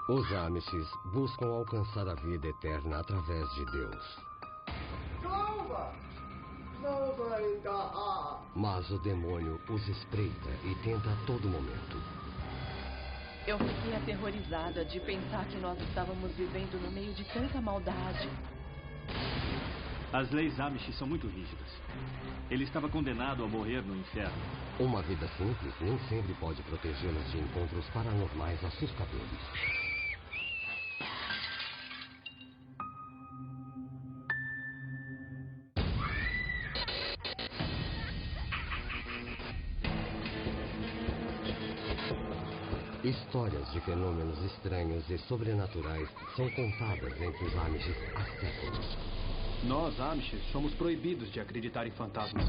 Os Amishes buscam alcançar a vida eterna através de Deus. Mas o demônio os espreita e tenta a todo momento. Eu fiquei aterrorizada de pensar que nós estávamos vivendo no meio de tanta maldade. As leis Amish são muito rígidas. Ele estava condenado a morrer no inferno. Uma vida simples nem sempre pode protegê-los de encontros paranormais assustadores. Histórias de fenômenos estranhos e sobrenaturais são contadas entre os Amishes há séculos. Nós, Amishes, somos proibidos de acreditar em fantasmas.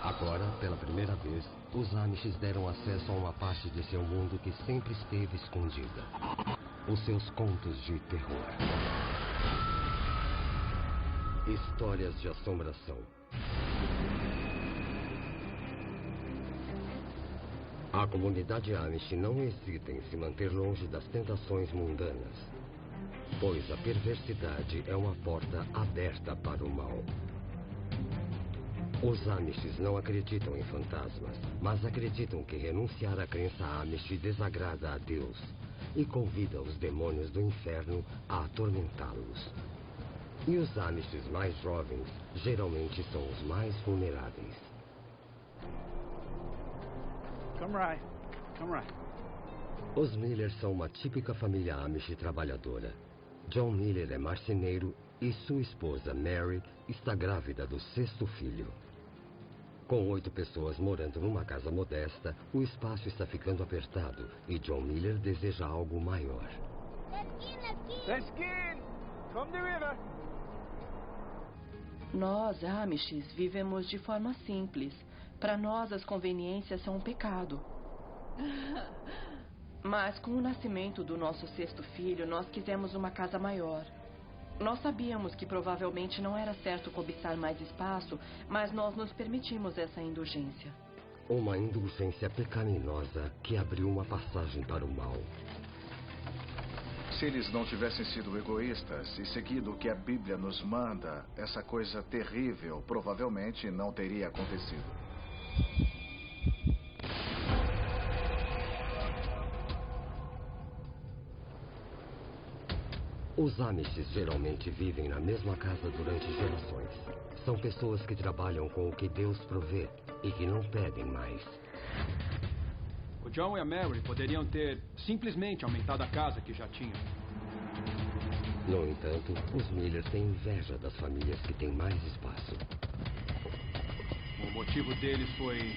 Agora, pela primeira vez, os Amishes deram acesso a uma parte de seu mundo que sempre esteve escondida. Os seus contos de terror. Histórias de assombração. A comunidade Amish não hesita em se manter longe das tentações mundanas, pois a perversidade é uma porta aberta para o mal. Os Amishes não acreditam em fantasmas, mas acreditam que renunciar à crença Amish desagrada a Deus e convida os demônios do inferno a atormentá-los. E os Amishes mais jovens geralmente são os mais vulneráveis. Come right. Come right. Os Miller são uma típica família Amish trabalhadora. John Miller é marceneiro e sua esposa, Mary, está grávida do 6º filho. Com 8 pessoas morando numa casa modesta, o espaço está ficando apertado e John Miller deseja algo maior. Let's get from the river. Nós, Amishes, vivemos de forma simples. Para nós, as conveniências são um pecado. Mas com o nascimento do nosso 6º filho, nós quisemos uma casa maior. Nós sabíamos que provavelmente não era certo cobiçar mais espaço, mas nós nos permitimos essa indulgência. Uma indulgência pecaminosa que abriu uma passagem para o mal. Se eles não tivessem sido egoístas e seguido o que a Bíblia nos manda, essa coisa terrível provavelmente não teria acontecido. Os Amishes geralmente vivem na mesma casa durante gerações. São pessoas que trabalham com o que Deus provê e que não pedem mais. O John e a Mary poderiam ter simplesmente aumentado a casa que já tinham. No entanto, os Miller têm inveja das famílias que têm mais espaço. O motivo deles foi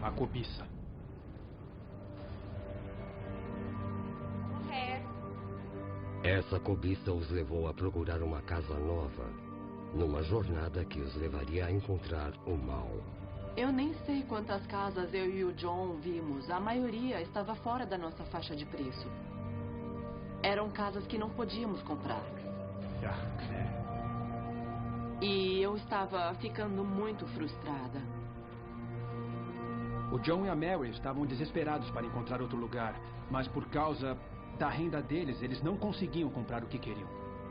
a cobiça. Essa cobiça os levou a procurar uma casa nova, numa jornada que os levaria a encontrar o mal. Eu nem sei quantas casas eu e o John vimos. A maioria estava fora da nossa faixa de preço. Eram casas que não podíamos comprar. E eu estava ficando muito frustrada. O John e a Mary estavam desesperados para encontrar outro lugar, mas por causa da renda deles, eles não conseguiam comprar o que queriam.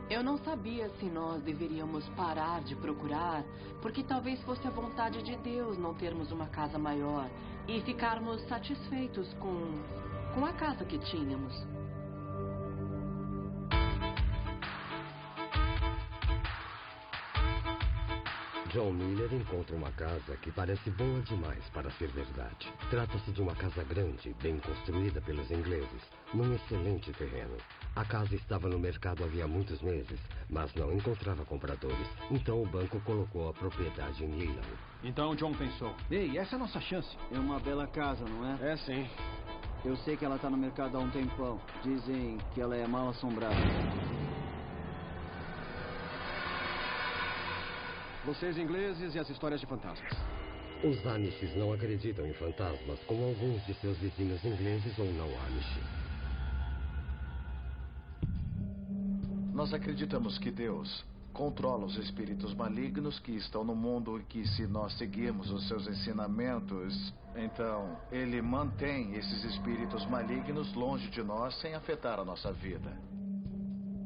Eu não sabia se nós deveríamos parar de procurar, porque talvez fosse a vontade de Deus não termos uma casa maior e ficarmos satisfeitos com a casa que tínhamos. John Miller encontra uma casa que parece boa demais para ser verdade. Trata-se de uma casa grande, bem construída pelos ingleses, num excelente terreno. A casa estava no mercado havia muitos meses, mas não encontrava compradores. Então o banco colocou a propriedade em leilão. Então John pensou: ei, essa é a nossa chance. É uma bela casa, não é? É sim. Eu sei que ela está no mercado há um tempão. Dizem que ela é mal assombrada. Vocês ingleses e as histórias de fantasmas. Os Amishes não acreditam em fantasmas, como alguns de seus vizinhos ingleses ou não Amish. Nós acreditamos que Deus controla os espíritos malignos que estão no mundo e que, se nós seguirmos os seus ensinamentos, então ele mantém esses espíritos malignos longe de nós sem afetar a nossa vida.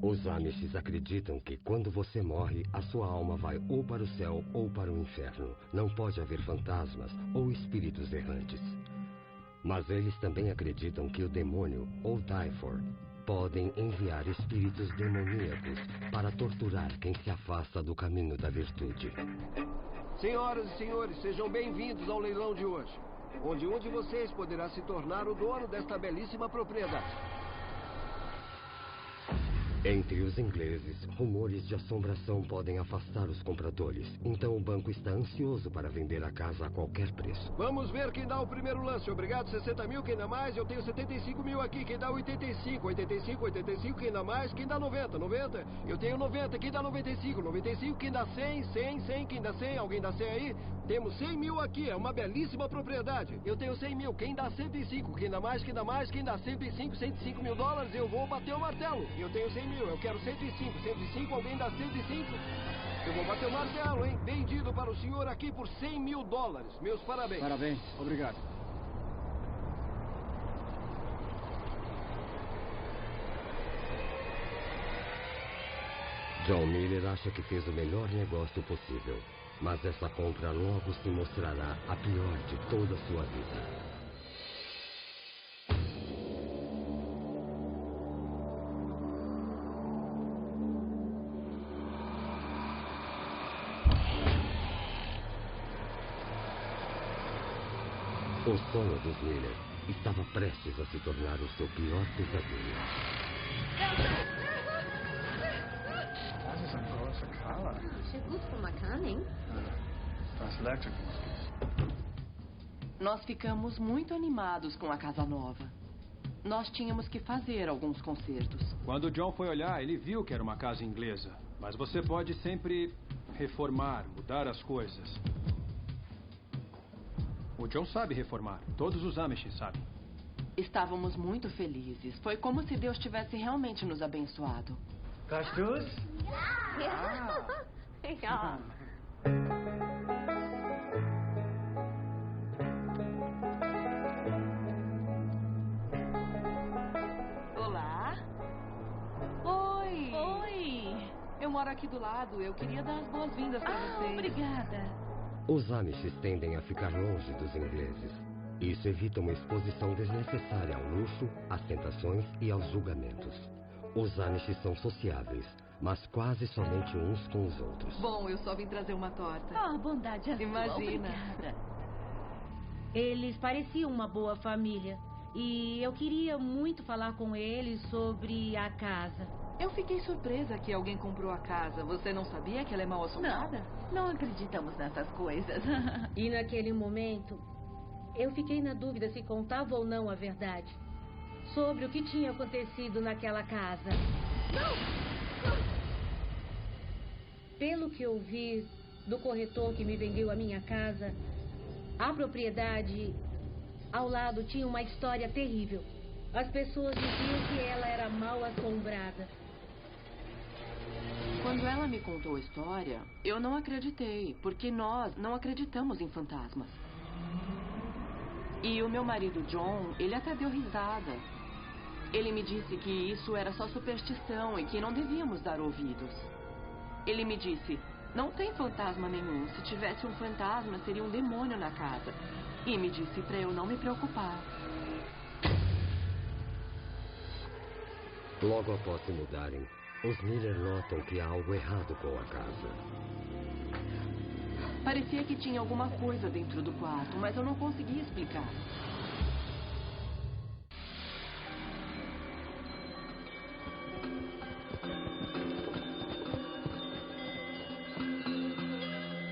Os Amishes acreditam que quando você morre, a sua alma vai ou para o céu ou para o inferno. Não pode haver fantasmas ou espíritos errantes. Mas eles também acreditam que o demônio, ou Typhor, podem enviar espíritos demoníacos para torturar quem se afasta do caminho da virtude. Senhoras e senhores, sejam bem-vindos ao leilão de hoje, onde um de vocês poderá se tornar o dono desta belíssima propriedade. Entre os ingleses, rumores de assombração podem afastar os compradores. Então o banco está ansioso para vender a casa a qualquer preço. Vamos ver quem dá o primeiro lance. Obrigado, 60 mil. Quem dá mais? Eu tenho 75 mil aqui. Quem dá 85? 85, 85. Quem dá mais? Quem dá 90? 90. Eu tenho 90. Quem dá 95? 95. Quem dá 100? 100, 100. Quem dá 100? Alguém dá 100 aí? Temos 100 mil aqui. É uma belíssima propriedade. Eu tenho 100 mil. Quem dá 105? Quem dá mais? Quem dá mais? Quem dá 105? 105 mil dólares? Eu vou bater o martelo. Eu tenho 100 mil. Eu quero 105. 105. Alguém dá 105? Eu vou bater o martelo, hein? Vendido para o senhor aqui por 100 mil dólares. Meus parabéns. Parabéns. Obrigado. John Miller acha que fez o melhor negócio possível. Mas essa compra logo se mostrará a pior de toda a sua vida. O sonho dos Miller estava prestes a se tornar o seu pior pesadelo. Nós ficamos muito animados com a casa nova. Nós tínhamos que fazer alguns consertos. Quando o John foi olhar, ele viu que era uma casa inglesa. Mas você pode sempre reformar, mudar as coisas. O John sabe reformar. Todos os Amish sabem. Estávamos muito felizes. Foi como se Deus tivesse realmente nos abençoado. Gostos? Ja. Olá. Oi. Oi. Eu moro aqui do lado. Eu queria dar as boas-vindas para vocês. Obrigada. Os Amishes tendem a ficar longe dos ingleses. Isso evita uma exposição desnecessária ao luxo, às tentações e aos julgamentos. Os Amishes são sociáveis, mas quase somente uns com os outros. Bom, eu só vim trazer uma torta. Ah, bondade é sua. Imagina. Obrigada. Eles pareciam uma boa família. E eu queria muito falar com eles sobre a casa. Eu fiquei surpresa que alguém comprou a casa. Você não sabia que ela é mal assombrada? Não acreditamos nessas coisas. E naquele momento, eu fiquei na dúvida se contava ou não a verdade sobre o que tinha acontecido naquela casa. Pelo que eu vi do corretor que me vendeu a minha casa, a propriedade ao lado tinha uma história terrível. As pessoas diziam que ela era mal assombrada. Quando ela me contou a história, eu não acreditei, porque nós não acreditamos em fantasmas. E o meu marido John, ele até deu risada. Ele me disse que isso era só superstição e que não devíamos dar ouvidos. Ele me disse, não tem fantasma nenhum. Se tivesse um fantasma, seria um demônio na casa. E me disse para eu não me preocupar. Logo após se mudarem, os Miller notam que há algo errado com a casa. Parecia que tinha alguma coisa dentro do quarto, mas eu não conseguia explicar.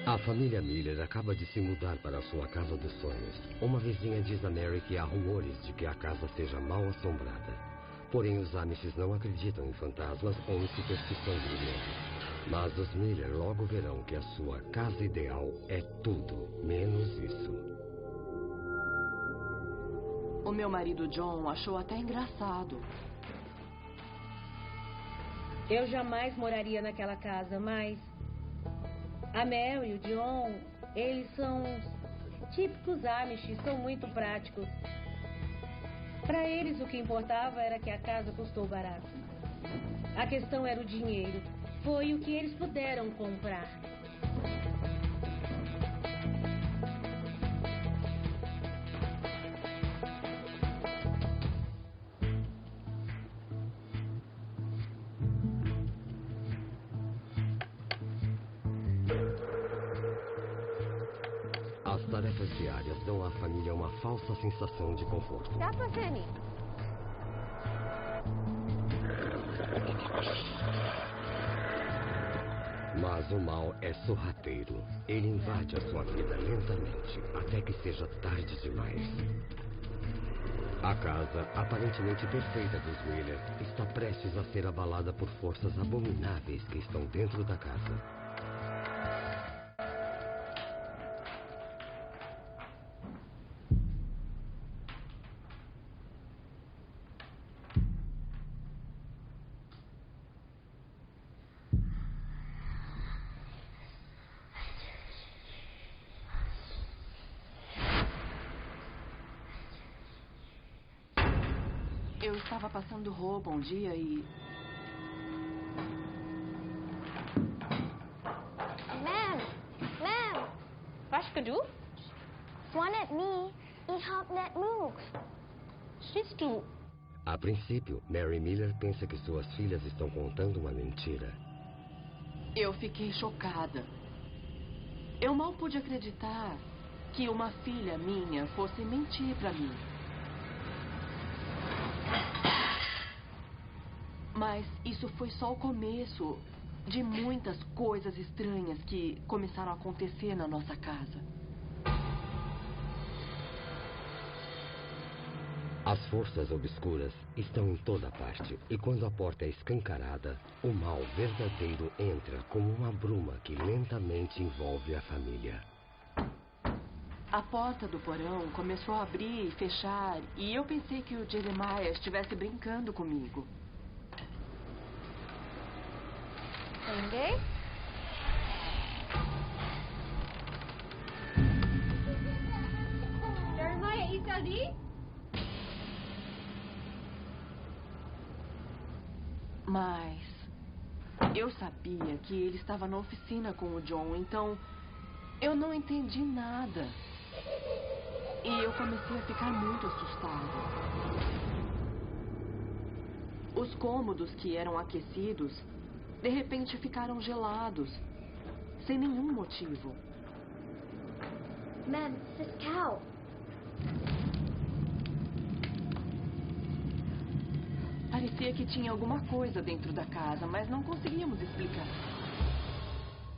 A família Miller acaba de se mudar para a sua casa dos sonhos. Uma vizinha diz a Mary que há rumores de que a casa seja mal assombrada. Porém, os Amishes não acreditam em fantasmas ou em superstição religiosa. Mas os Miller logo verão que a sua casa ideal é tudo, menos isso. O meu marido John achou até engraçado. Eu jamais moraria naquela casa, mas a Mary e o John, eles são típicos Amish, são muito práticos. Para eles, o que importava era que a casa custou barato. A questão era o dinheiro. Foi o que eles puderam comprar. As tarefas diárias dão à família uma falsa sensação de conforto. Mas o mal é sorrateiro. Ele invade a sua vida lentamente, até que seja tarde demais. A casa, aparentemente perfeita dos Wheeler, está prestes a ser abalada por forças abomináveis que estão dentro da casa. Eu estava passando roupa um dia e... Ma'am! Wat je doet? One at me, e help net moves. She's too. A princípio, Mary Miller pensa que suas filhas estão contando uma mentira. Eu fiquei chocada. Eu mal pude acreditar que uma filha minha fosse mentir para mim. Mas isso foi só o começo de muitas coisas estranhas que começaram a acontecer na nossa casa. As forças obscuras estão em toda parte. E quando a porta é escancarada, o mal verdadeiro entra como uma bruma que lentamente envolve a família. A porta do porão começou a abrir e fechar, e eu pensei que o Jeremiah estivesse brincando comigo. Ninguém? Jeremiah, está ali? Mas eu sabia que ele estava na oficina com o John, então eu não entendi nada. E eu comecei a ficar muito assustada. Os cômodos que eram aquecidos, de repente ficaram gelados, sem nenhum motivo. Ma'am, this cow. Parecia que tinha alguma coisa dentro da casa, mas não conseguíamos explicar.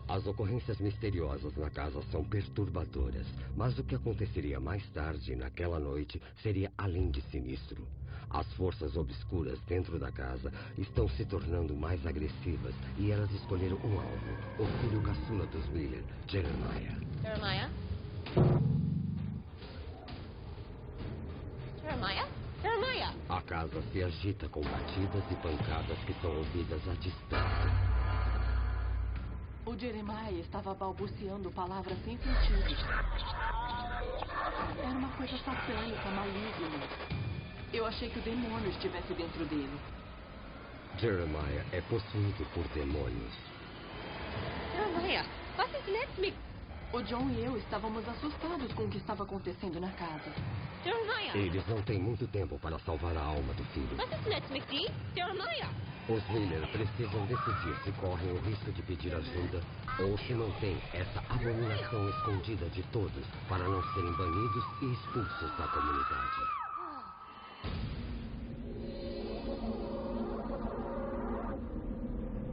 As ocorrências misteriosas na casa são perturbadoras, mas o que aconteceria mais tarde naquela noite seria além de sinistro. As forças obscuras dentro da casa estão se tornando mais agressivas e elas escolheram um alvo, o filho caçula dos Wheeler, Jeremiah. Jeremiah? Jeremiah? Jeremiah! A casa se agita com batidas e pancadas que são ouvidas à distância. O Jeremiah estava balbuciando palavras sem sentido. Era uma coisa satânica, maligna. Eu achei que o demônio estivesse dentro dele. Jeremiah é possuído por demônios. Jeremiah, was ist jetzt mit... O John e eu estávamos assustados com o que estava acontecendo na casa. Jeremiah! Eles não têm muito tempo para salvar a alma do filho. Was ist jetzt mit dir? Jeremiah! Os Wheeler precisam decidir se correm o risco de pedir ajuda ou se não têm essa abominação escondida de todos para não serem banidos e expulsos da comunidade.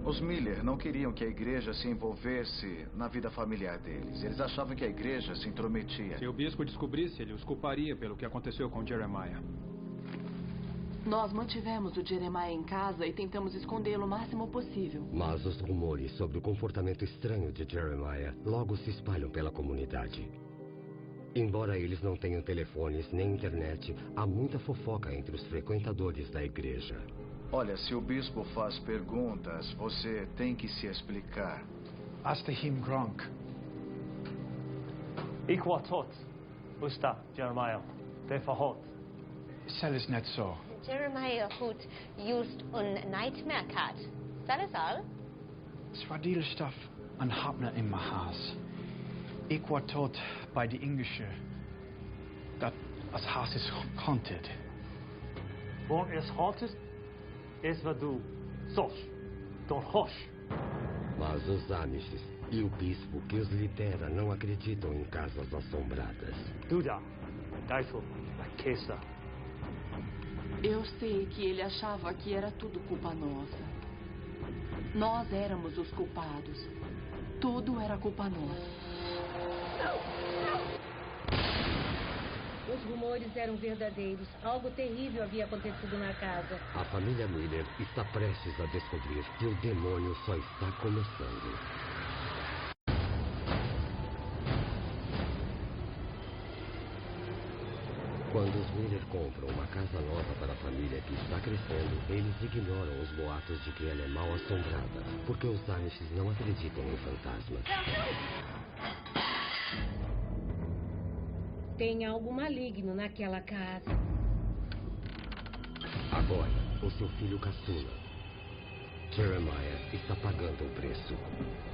Os Miller não queriam que a igreja se envolvesse na vida familiar deles. Eles achavam que a igreja se intrometia. Se o bispo descobrisse, ele os culparia pelo que aconteceu com Jeremiah. Nós mantivemos o Jeremiah em casa e tentamos escondê-lo o máximo possível. Mas os rumores sobre o comportamento estranho de Jeremiah logo se espalham pela comunidade. Embora eles não tenham telefones nem internet, há muita fofoca entre os frequentadores da igreja. Olha, se o bispo faz perguntas, você tem que se explicar. Hasta him Gronk. Iquatot, usta, Jeremiah, defahot. Selles net zo. Jeremiah Hoot used nightmare cat. Dat is al. Swadil stuff an hapna in Mahas. Iquatot bij de Englische. Dat as haas is haunted. Bon is haunted, is wat du sos, don hosh. Mas os Amishes e o bispo que os lidera não acreditam em casas assombradas. Duda, Daifo, Kesa. Eu sei que ele achava que era tudo culpa nossa. Nós éramos os culpados. Tudo era culpa nossa. Os rumores eram verdadeiros. Algo terrível havia acontecido na casa. A família Miller está prestes a descobrir que o demônio só está começando. Quando os Miller compram uma casa nova para a família que está crescendo, eles ignoram os boatos de que ela é mal assombrada, porque os Amishes não acreditam em fantasmas. Tem algo maligno naquela casa. Agora, o seu filho caçula, Jeremiah, está pagando o preço.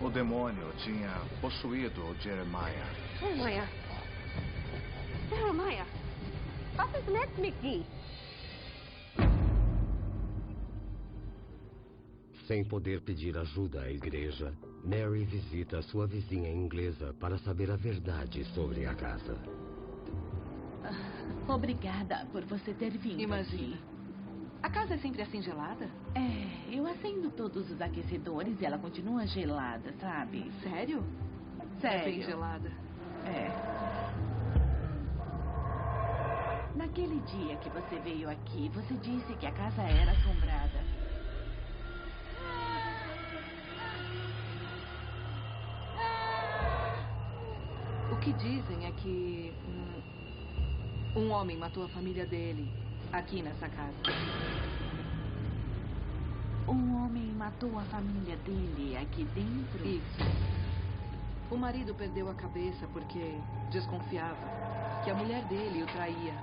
O demônio tinha possuído o Jeremiah. Jeremiah. Jeremiah. Was ist net mit dir? Sem poder pedir ajuda à igreja, Mary visita sua vizinha inglesa para saber a verdade sobre a casa. Obrigada por você ter vindo. Imagina. A casa é sempre assim gelada? É, eu acendo todos os aquecedores e ela continua gelada, sabe? Sério? Sério. É bem gelada. É. Naquele dia que você veio aqui, você disse que a casa era assombrada. O que dizem é que um homem matou a família dele aqui nessa casa. Um homem matou a família dele aqui dentro? Isso. O marido perdeu a cabeça porque desconfiava que a mulher dele o traía.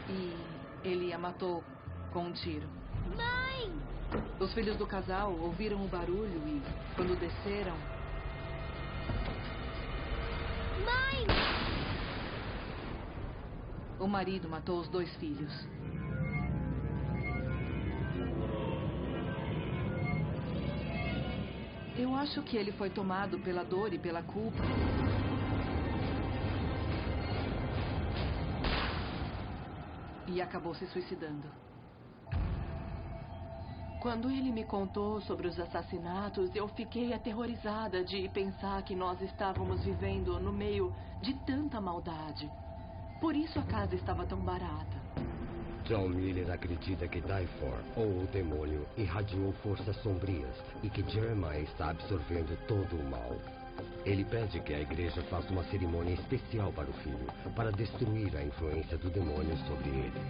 E ele a matou com um tiro. Mãe! Os filhos do casal ouviram o barulho e, quando desceram... Mãe! O marido matou os 2 filhos. Eu acho que ele foi tomado pela dor e pela culpa. E acabou se suicidando. Quando ele me contou sobre os assassinatos, eu fiquei aterrorizada de pensar que nós estávamos vivendo no meio de tanta maldade. Por isso a casa estava tão barata. John Miller acredita que Daifor, ou o demônio, irradiou forças sombrias e que Jeremiah está absorvendo todo o mal. Ele pede que a igreja faça uma cerimônia especial para o filho, para destruir a influência do demônio sobre ele.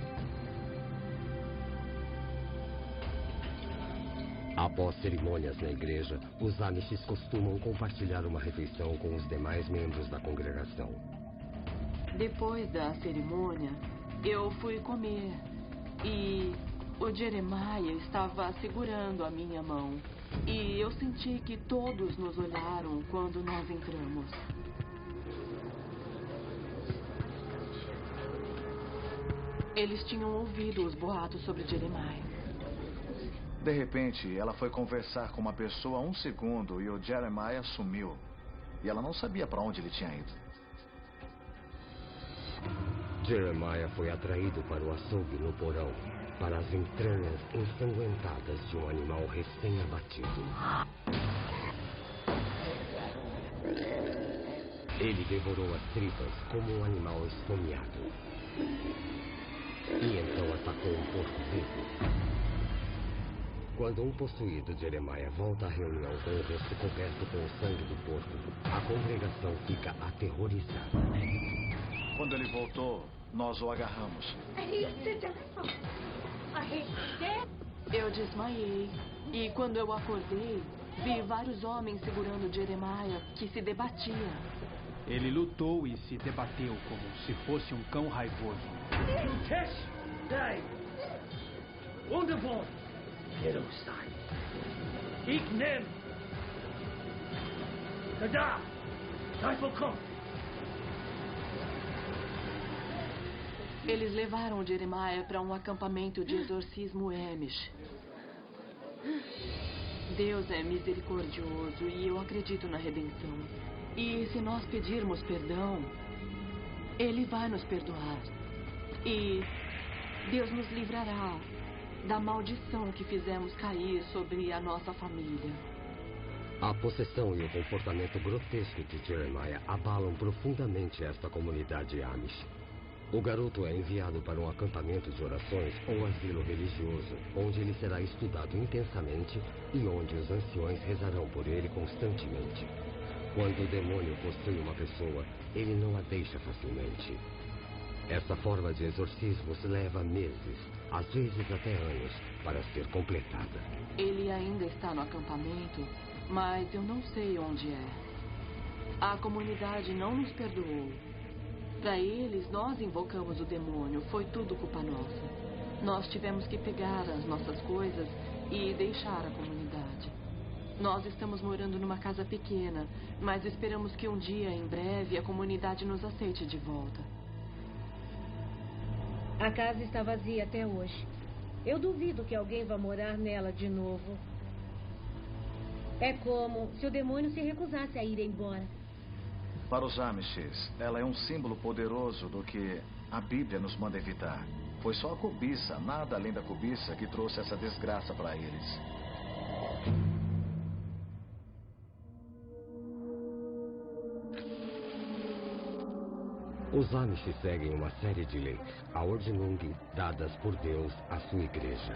Após cerimônias na igreja, os Amishes costumam compartilhar uma refeição com os demais membros da congregação. Depois da cerimônia, eu fui comer e o Jeremiah estava segurando a minha mão. E eu senti que todos nos olharam quando nós entramos. Eles tinham ouvido os boatos sobre Jeremiah. De repente, ela foi conversar com uma pessoa 1 segundo e o Jeremiah sumiu. E ela não sabia para onde ele tinha ido. Jeremiah foi atraído para o açougue no porão, para as entranhas ensanguentadas de um animal recém-abatido. Ele devorou as tripas como um animal esfomeado. E então atacou um porco vivo. Quando um possuído Jeremiah volta à reunião com o rosto coberto com o sangue do porco, a congregação fica aterrorizada. Quando ele voltou, nós o agarramos. Eu desmaiei. E quando eu acordei, vi vários homens segurando Jeremiah, que se debatia. Ele lutou e se debateu como se fosse um cão raivoso. Wunderbar! Jerusalem! Ich nehm! Da! Teufel kommt! Eles levaram Jeremiah para um acampamento de exorcismo Amish. Deus é misericordioso e eu acredito na redenção. E se nós pedirmos perdão, Ele vai nos perdoar. E Deus nos livrará da maldição que fizemos cair sobre a nossa família. A possessão e o comportamento grotesco de Jeremiah abalam profundamente esta comunidade Amish. O garoto é enviado para um acampamento de orações ou asilo religioso, onde ele será estudado intensamente e onde os anciões rezarão por ele constantemente. Quando o demônio possui uma pessoa, ele não a deixa facilmente. Essa forma de exorcismos leva meses, às vezes até anos, para ser completada. Ele ainda está no acampamento, mas eu não sei onde é. A comunidade não nos perdoou. Para eles, nós invocamos o demônio. Foi tudo culpa nossa. Nós tivemos que pegar as nossas coisas e deixar a comunidade. Nós estamos morando numa casa pequena, mas esperamos que um dia, em breve, a comunidade nos aceite de volta. A casa está vazia até hoje. Eu duvido que alguém vá morar nela de novo. É como se o demônio se recusasse a ir embora. Para os Amishes, ela é um símbolo poderoso do que a Bíblia nos manda evitar. Foi só a cobiça, nada além da cobiça, que trouxe essa desgraça para eles. Os Amish seguem uma série de leis, a Ordnung, dadas por Deus à sua igreja.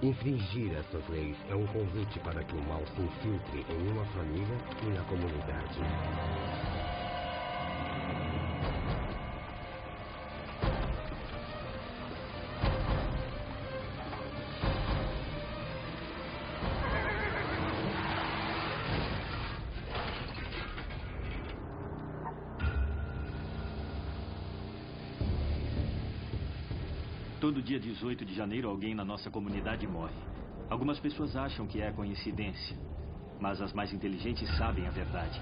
Infringir essas leis é um convite para que o mal se infiltre em uma família e na comunidade. Todo dia 18 de janeiro, alguém na nossa comunidade morre. Algumas pessoas acham que é coincidência, mas as mais inteligentes sabem a verdade.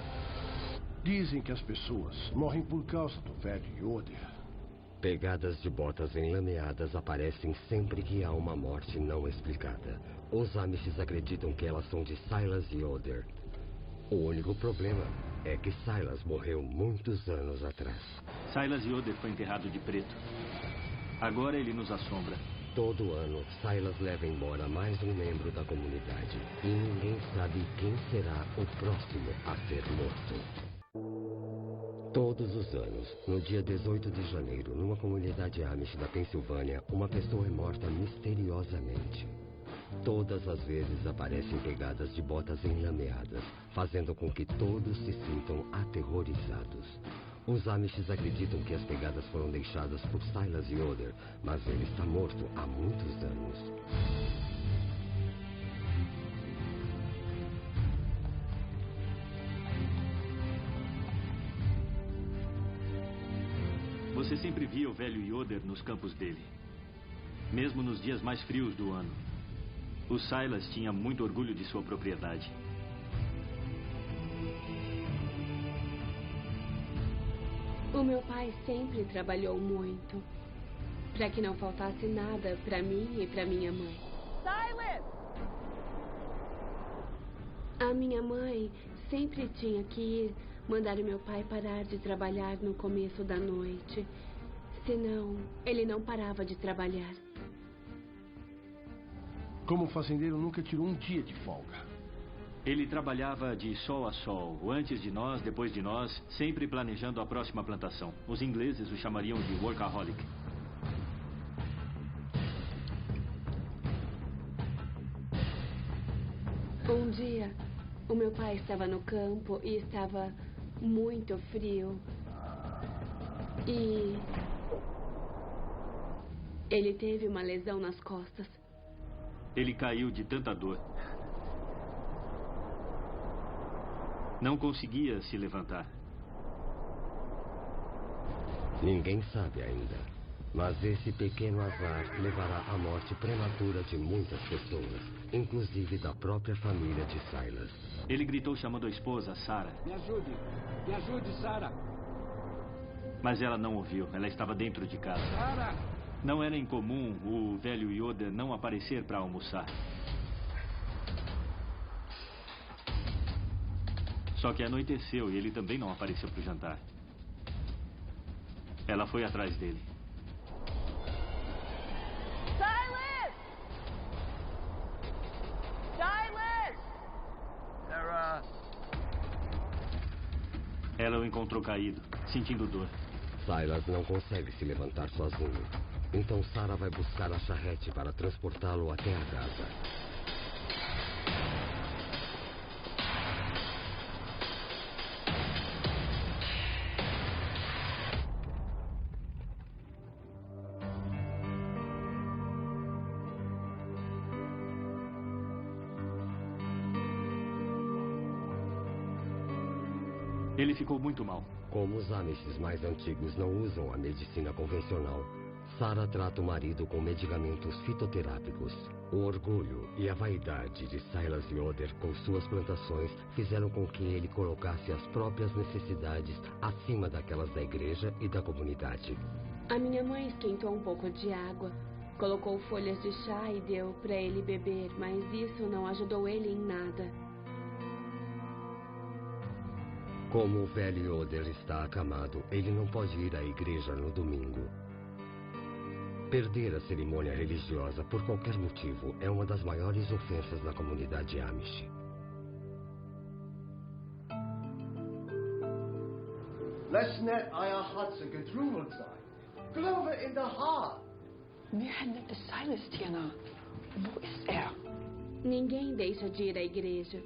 Dizem que as pessoas morrem por causa do velho Yoder. Pegadas de botas enlameadas aparecem sempre que há uma morte não explicada. Os Amishes acreditam que elas são de Silas Yoder. O único problema é que Silas morreu muitos anos atrás. Silas Yoder foi enterrado de preto. Agora ele nos assombra. Todo ano, Silas leva embora mais um membro da comunidade. E ninguém sabe quem será o próximo a ser morto. Todos os anos, no dia 18 de janeiro, numa comunidade Amish da Pensilvânia, uma pessoa é morta misteriosamente. Todas as vezes aparecem pegadas de botas enlameadas, fazendo com que todos se sintam aterrorizados. Os Amishes acreditam que as pegadas foram deixadas por Silas Yoder, mas ele está morto há muitos anos. Você sempre via o velho Yoder nos campos dele, mesmo nos dias mais frios do ano. O Silas tinha muito orgulho de sua propriedade. O meu pai sempre trabalhou muito para que não faltasse nada para mim e para minha mãe. Silas! A minha mãe sempre tinha que ir mandar o meu pai parar de trabalhar no começo da noite. Senão, ele não parava de trabalhar. Como fazendeiro, nunca tirou um dia de folga. Ele trabalhava de sol a sol, antes de nós, depois de nós, sempre planejando a próxima plantação. Os ingleses o chamariam de workaholic. Um dia, o meu pai estava no campo e estava muito frio. E ele teve uma lesão nas costas. Ele caiu de tanta dor. Não conseguia se levantar. Ninguém sabe ainda, mas esse pequeno azar levará à morte prematura de muitas pessoas, inclusive da própria família de Silas. Ele gritou chamando a esposa, Sarah. Me ajude, Sarah. Mas ela não ouviu, ela estava dentro de casa. Sarah! Não era incomum o velho Yoder não aparecer para almoçar. Só que anoiteceu e ele também não apareceu para o jantar. Ela foi atrás dele. Silas! Silas! Sarah! Ela o encontrou caído, sentindo dor. Silas não consegue se levantar sozinho. Então Sarah vai buscar a charrete para transportá-lo até a casa. Ele ficou muito mal. Como os Amishes mais antigos não usam a medicina convencional, Sarah trata o marido com medicamentos fitoterápicos. O orgulho e a vaidade de Silas Yoder com suas plantações fizeram com que ele colocasse as próprias necessidades acima daquelas da igreja e da comunidade. A minha mãe esquentou um pouco de água, colocou folhas de chá e deu para ele beber, mas isso não ajudou ele em nada. Como o velho Yoder está acamado, ele não pode ir à igreja no domingo. Perder a cerimônia religiosa por qualquer motivo é uma das maiores ofensas na comunidade Amish. Let's net euer Herzen gedrungen sein. Glaube in der Haar. Mir handelt es Silas, Tiana. Wo ist er? Ninguém deixa de ir à igreja.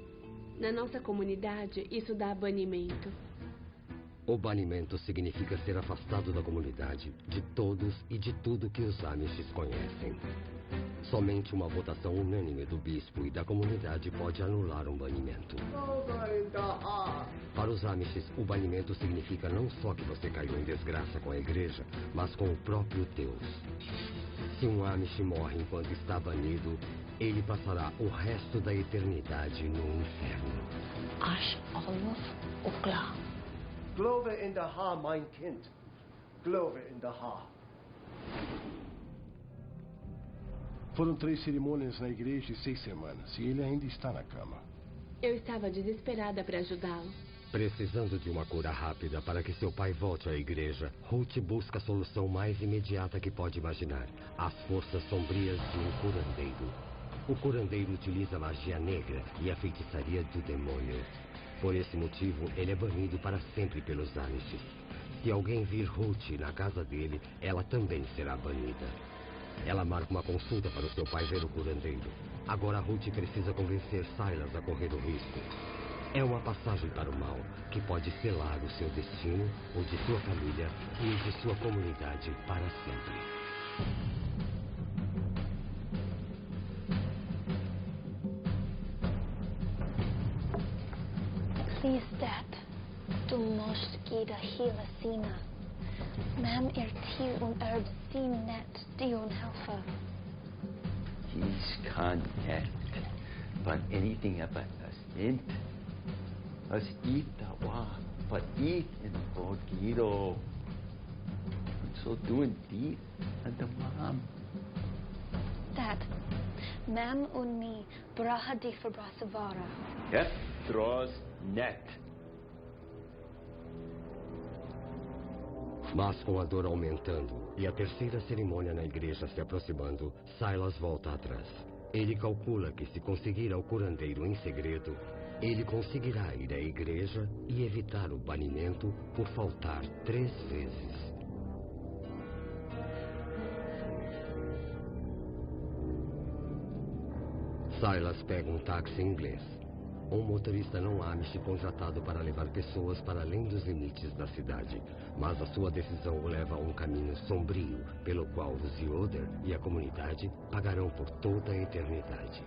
Na nossa comunidade, isso dá banimento. O banimento significa ser afastado da comunidade, de todos e de tudo que os Amishes conhecem. Somente uma votação unânime do bispo e da comunidade pode anular um banimento. Para os Amishes, o banimento significa não só que você caiu em desgraça com a igreja, mas com o próprio Deus. Se um Amish morre enquanto está banido, ele passará o resto da eternidade no inferno. Ash Olaf Okla. Glaube in der Haar, mein Kind. Glaube in der Haar. Foram 3 cerimônias na igreja e 6 semanas, e ele ainda está na cama. Eu estava desesperada para ajudá-lo. Precisando de uma cura rápida para que seu pai volte à igreja, Ruth busca a solução mais imediata que pode imaginar: as forças sombrias de um curandeiro. O curandeiro utiliza magia negra e a feitiçaria do demônio. Por esse motivo, ele é banido para sempre pelos Amishes. Se alguém vir Ruth na casa dele, ela também será banida. Ela marca uma consulta para o seu pai ver o curandeiro. Agora Ruth precisa convencer Silas a correr o risco. É uma passagem para o mal, que pode selar o seu destino, o de sua família e o de sua comunidade para sempre. Please, Dad, du musst gida hela sina. Men till und sin net dion helfa. He's can't help but anything about usint. Us eat that wa, but eat in God giro. So doing deed and the mom. Dad, mam und me braha di for brasavara. Yep, draws net. Mas com a dor aumentando e a terceira cerimônia na igreja se aproximando, Silas volta atrás. Ele calcula que se conseguir ao curandeiro em segredo, ele conseguirá ir à igreja e evitar o banimento por faltar 3 vezes. Silas pega um táxi inglês. Um motorista não Amish contratado para levar pessoas para além dos limites da cidade. Mas a sua decisão o leva a um caminho sombrio, pelo qual os Yoder e a comunidade pagarão por toda a eternidade.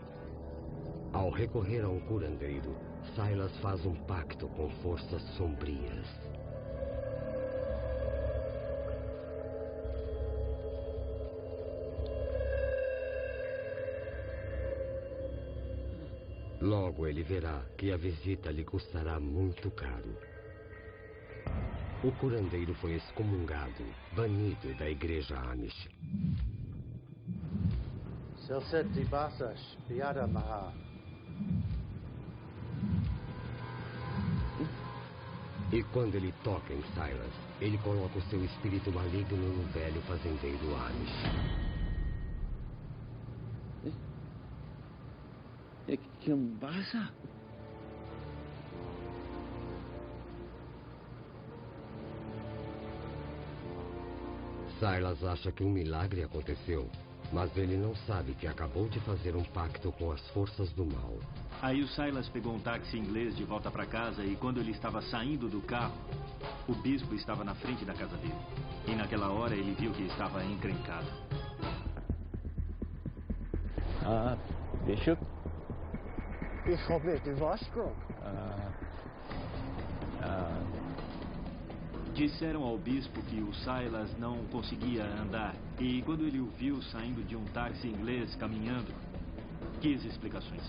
Ao recorrer a um curandeiro, Silas faz um pacto com forças sombrias. Logo ele verá que a visita lhe custará muito caro. O curandeiro foi excomungado, banido da igreja Amish. Selset Dibasas, Biada Maha. E quando ele toca em Silas, ele coloca o seu espírito maligno no velho fazendeiro Amish. Que passa? Silas acha que um milagre aconteceu, mas ele não sabe que acabou de fazer um pacto com as forças do mal. Aí o Silas pegou um táxi inglês de volta para casa e quando ele estava saindo do carro, o bispo estava na frente da casa dele. E naquela hora ele viu que estava encrencado. Bishop? Ich hab nicht die Waschkrug. Disseram ao bispo que o Silas não conseguia andar. E quando ele o viu saindo de um táxi inglês caminhando, quis explicações.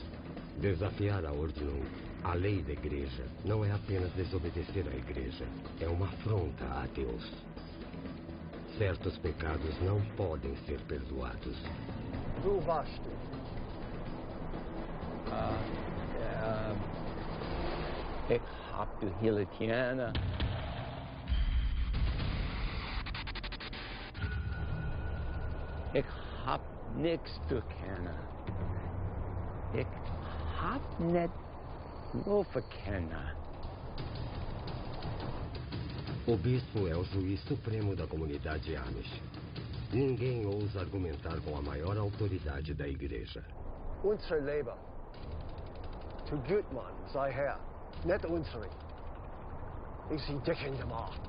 Desafiar a ordem, a lei da igreja, não é apenas desobedecer à igreja. É uma afronta a Deus. Certos pecados não podem ser perdoados. Du waschst dich. Ik hab de hele Tiana. Ik hab niks te kennen. Ik hab net loven kennen. O bispo é o juiz supremo da comunidade Amish. Ninguém ousa argumentar com a maior autoridade da igreja. Unsere Leber. Zu gut, Mann, sei Herr. Nicht unsere. Ich sie dick in der Macht.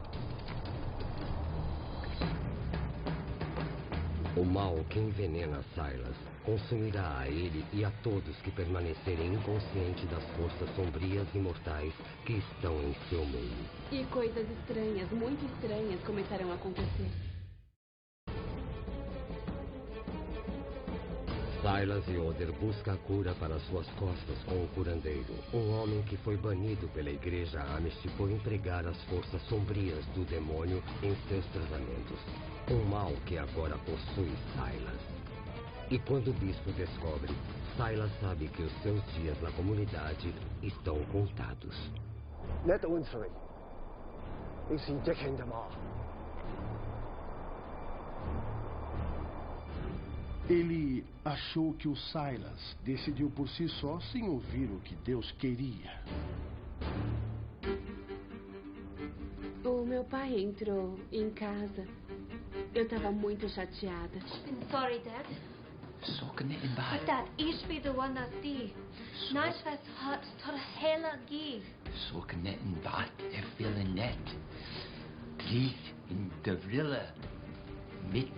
O mal que envenena Silas consumirá a ele e a todos que permanecerem inconscientes das forças sombrias e mortais que estão em seu meio. E coisas estranhas, muito estranhas, começarão a acontecer. Silas Yoder busca a cura para suas costas com o curandeiro, um homem que foi banido pela igreja Amish por empregar as forças sombrias do demônio em seus tratamentos. Um mal que agora possui Silas. E quando o bispo descobre, Silas sabe que os seus dias na comunidade estão contados. Nicht unsere. Ich sie dick in der Macht. Ele achou que o Silas decidiu por si só sem ouvir o que Deus queria. O meu pai entrou em casa. Eu estava muito chateada. I'm sorry, Dad. Sokken in bad. But Dad, ich bin the one that die. Nice was hot, tot hella gi. Sokken in bad, feeling net. Lief in de vrille. Mit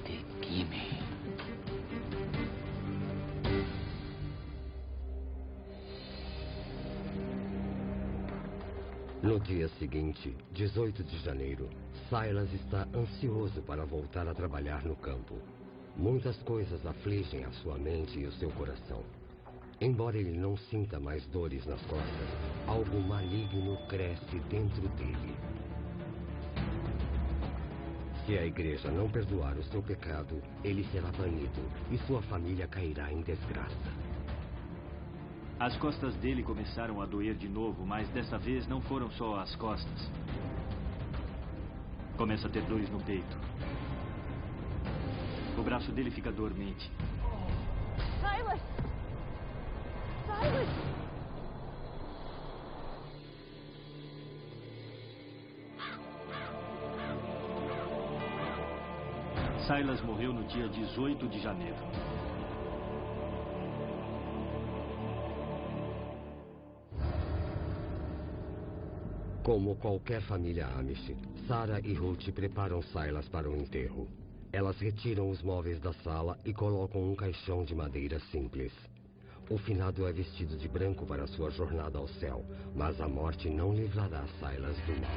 de gimme. No dia seguinte, 18 de janeiro, Silas está ansioso para voltar a trabalhar no campo. Muitas coisas afligem a sua mente e o seu coração. Embora ele não sinta mais dores nas costas, algo maligno cresce dentro dele. Se a igreja não perdoar o seu pecado, ele será banido e sua família cairá em desgraça. As costas dele começaram a doer de novo, mas dessa vez não foram só as costas. Começa a ter dores no peito. O braço dele fica dormente. Silas! Silas! Silas morreu no dia 18 de janeiro. Como qualquer família Amish, Sarah e Ruth preparam Silas para o enterro. Elas retiram os móveis da sala e colocam um caixão de madeira simples. O finado é vestido de branco para sua jornada ao céu, mas a morte não livrará Silas do mal.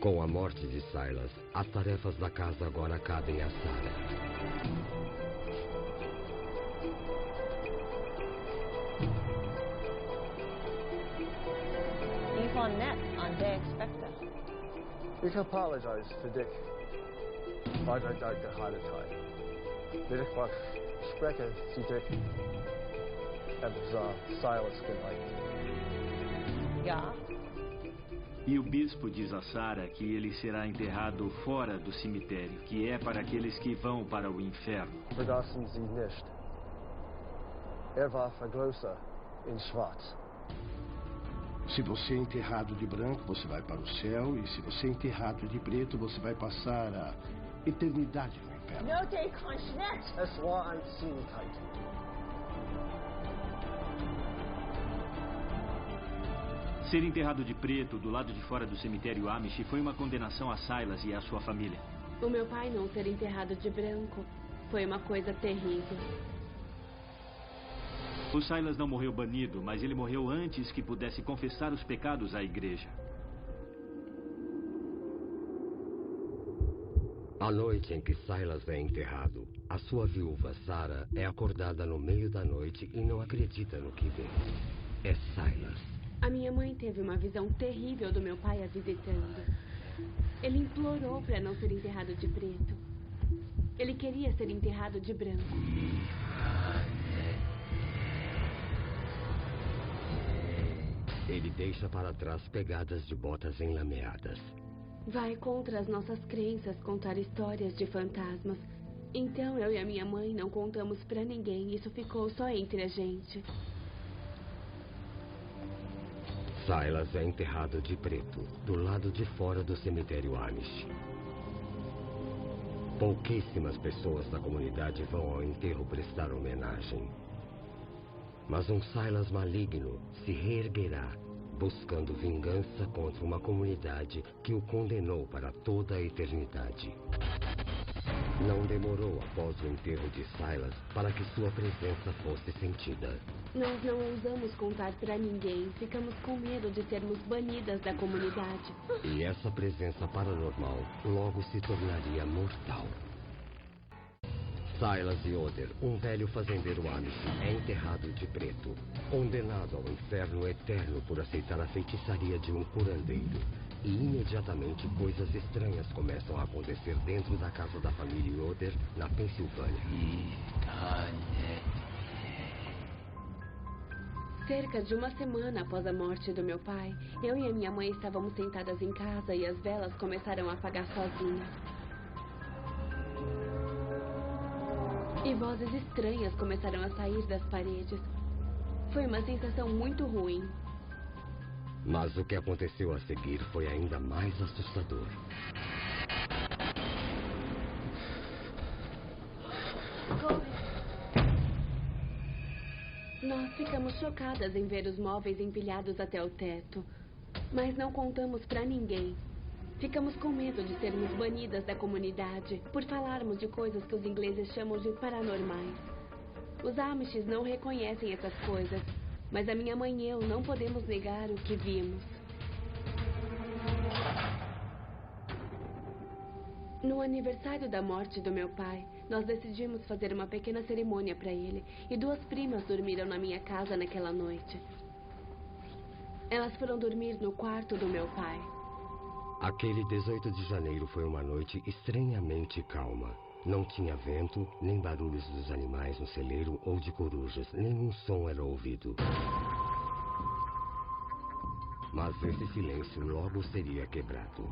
Com a morte de Silas, as tarefas da casa agora cabem a Sarah. Yvonne net on day expected. Ik apologize to Dick. Maar ik denk de hele tijd. Weet ik wat spreken zu Dick. En Silas geneigt. Ja. E o bispo diz a Sarah que ele será enterrado fora do cemitério, que é para aqueles que vão para o inferno. Vergessen Sie nicht. War vergrößert in Schwarz. Se você é enterrado de branco, você vai para o céu. E se você é enterrado de preto, você vai passar a eternidade no inferno. No day conscience. Es war eine Seligkeit. Ser enterrado de preto do lado de fora do cemitério Amish foi uma condenação a Silas e à sua família. O meu pai não ser enterrado de branco foi uma coisa terrível. O Silas não morreu banido, mas ele morreu antes que pudesse confessar os pecados à igreja. A noite em que Silas é enterrado, a sua viúva Sarah é acordada no meio da noite e não acredita no que vê. É Silas. A minha mãe teve uma visão terrível do meu pai a visitando. Ele implorou para não ser enterrado de preto. Ele queria ser enterrado de branco. Ele deixa para trás pegadas de botas enlameadas. Vai contra as nossas crenças contar histórias de fantasmas. Então eu e a minha mãe não contamos para ninguém. Isso ficou só entre a gente. Silas é enterrado de preto, do lado de fora do cemitério Amish. Pouquíssimas pessoas da comunidade vão ao enterro prestar homenagem. Mas um Silas maligno se reerguerá, buscando vingança contra uma comunidade que o condenou para toda a eternidade. Não demorou após o enterro de Silas para que sua presença fosse sentida. Nós não ousamos contar para ninguém. Ficamos com medo de sermos banidas da comunidade. E essa presença paranormal logo se tornaria mortal. Silas Yoder, um velho fazendeiro Amish, é enterrado de preto, condenado ao inferno eterno por aceitar a feitiçaria de um curandeiro. E imediatamente coisas estranhas começam a acontecer dentro da casa da família Yoder, na Pensilvânia. Cerca de uma semana após a morte do meu pai, eu e a minha mãe estávamos sentadas em casa e as velas começaram a apagar sozinhas. E vozes estranhas começaram a sair das paredes. Foi uma sensação muito ruim. Mas o que aconteceu a seguir foi ainda mais assustador. Nós ficamos chocadas em ver os móveis empilhados até o teto. Mas não contamos pra ninguém. Ficamos com medo de sermos banidas da comunidade por falarmos de coisas que os ingleses chamam de paranormais. Os Amishes não reconhecem essas coisas, mas a minha mãe e eu não podemos negar o que vimos. No aniversário da morte do meu pai, nós decidimos fazer uma pequena cerimônia para ele. E 2 primas dormiram na minha casa naquela noite. Elas foram dormir no quarto do meu pai. Aquele 18 de janeiro foi uma noite estranhamente calma. Não tinha vento, nem barulhos dos animais no celeiro ou de corujas. Nenhum som era ouvido. Mas esse silêncio logo seria quebrado.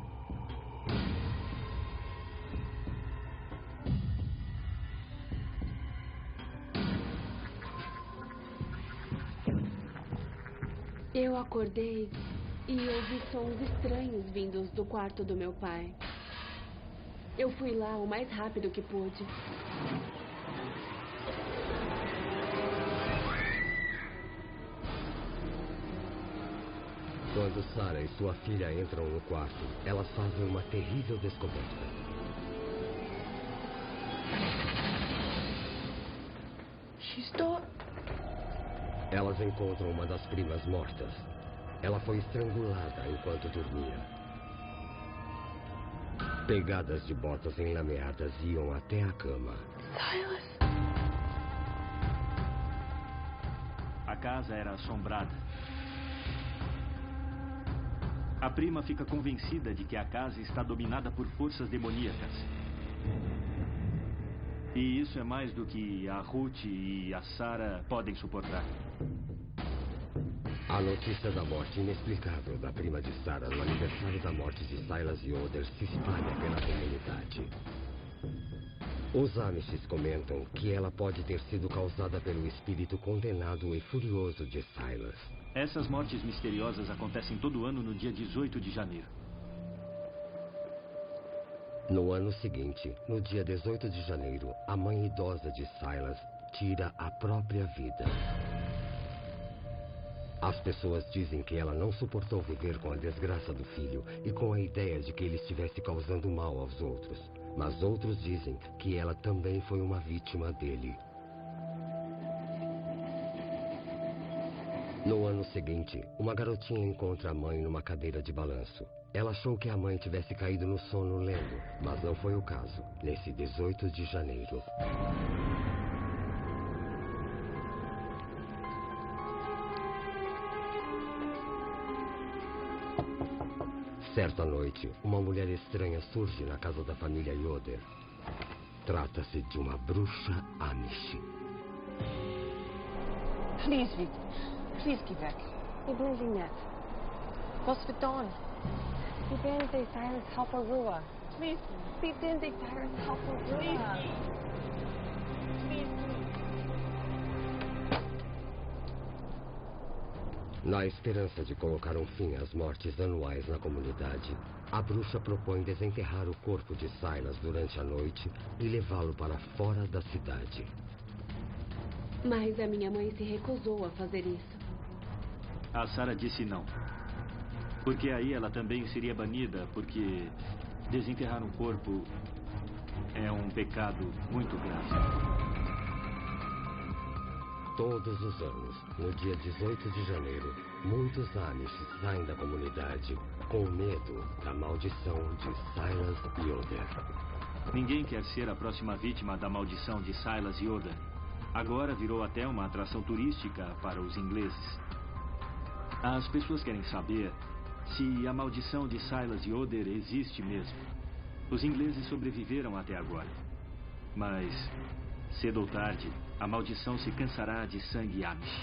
Eu acordei e ouvi sons estranhos vindos do quarto do meu pai. Eu fui lá o mais rápido que pude. Quando Sarah e sua filha entram no quarto, elas fazem uma terrível descoberta. Elas encontram uma das primas mortas. Ela foi estrangulada enquanto dormia. Pegadas de botas enlameadas iam até a cama. Silas. A casa era assombrada. A prima fica convencida de que a casa está dominada por forças demoníacas. E isso é mais do que a Ruth e a Sarah podem suportar. A notícia da morte inexplicável da prima de Sarah no aniversário da morte de Silas Yoder se espalha pela comunidade. Os Amishes comentam que ela pode ter sido causada pelo espírito condenado e furioso de Silas. Essas mortes misteriosas acontecem todo ano no dia 18 de janeiro. No ano seguinte, no dia 18 de janeiro, a mãe idosa de Silas tira a própria vida. As pessoas dizem que ela não suportou viver com a desgraça do filho e com a ideia de que ele estivesse causando mal aos outros. Mas outros dizem que ela também foi uma vítima dele. No ano seguinte, uma garotinha encontra a mãe numa cadeira de balanço. Ela achou que a mãe tivesse caído no sono lendo, mas não foi o caso, nesse 18 de janeiro. Certa noite, uma mulher estranha surge na casa da família Yoder. Trata-se de uma bruxa Amish. Please, Vic. Please, get back. Ik ben sie net. Was gedaan? Ik ben de Silas helper Rua. Please. Ik ben de Silas helper Rua. Na esperança de colocar um fim às mortes anuais na comunidade, a bruxa propõe desenterrar o corpo de Silas durante a noite e levá-lo para fora da cidade. Mas a minha mãe se recusou a fazer isso. A Sarah disse não. Porque aí ela também seria banida, porque desenterrar um corpo é um pecado muito grave. Todos os anos, no dia 18 de janeiro, muitos Amish saem da comunidade com medo da maldição de Silas Yoder. Ninguém quer ser a próxima vítima da maldição de Silas Yoder. Agora virou até uma atração turística para os ingleses. As pessoas querem saber se a maldição de Silas Yoder existe mesmo. Os ingleses sobreviveram até agora. Mas, cedo ou tarde, a maldição se cansará de sangue Amish.